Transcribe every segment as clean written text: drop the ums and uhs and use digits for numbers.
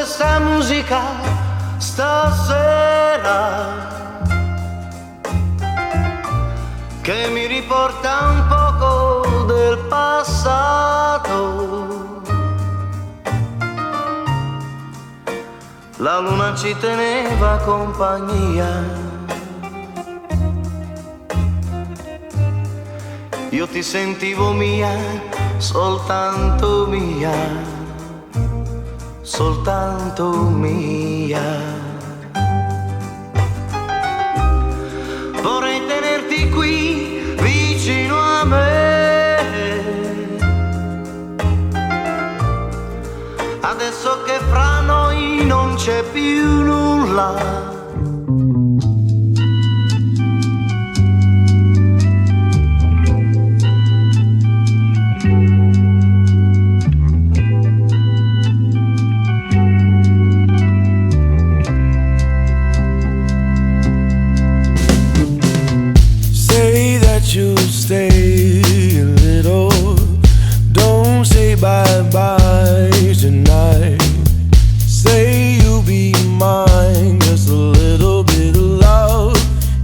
questa musica stasera che mi riporta un poco del passato. La luna ci teneva compagnia, io ti sentivo mia, soltanto mia, soltanto mia. Vorrei tenerti qui vicino a me, adesso che fra noi non c'è più nulla. You'll stay a little, don't say bye-bye tonight. Say you'll be mine, just a little bit of love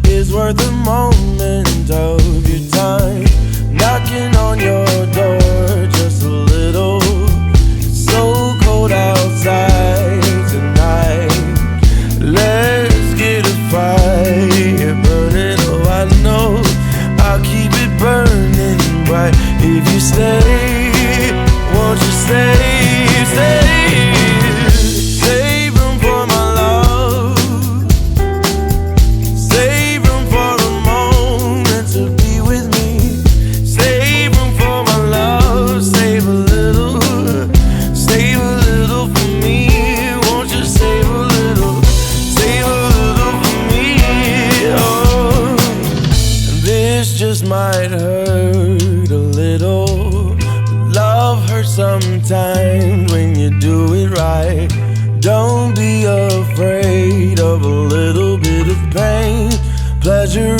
is worth a moment of your time. Knocking on your door, just a little, it's so cold outside tonight. Let's get a fire burning, oh I know I'll keep it burning bright if you stay. Won't you stay, stay? Save room for my love, save room for a moment to be with me. Save room for my love, save a little for me. Won't you save a little for me? Oh, this just might hurt a little. Love hurts sometimes when you do it right. Don't be afraid of a little bit of pain. Pleasure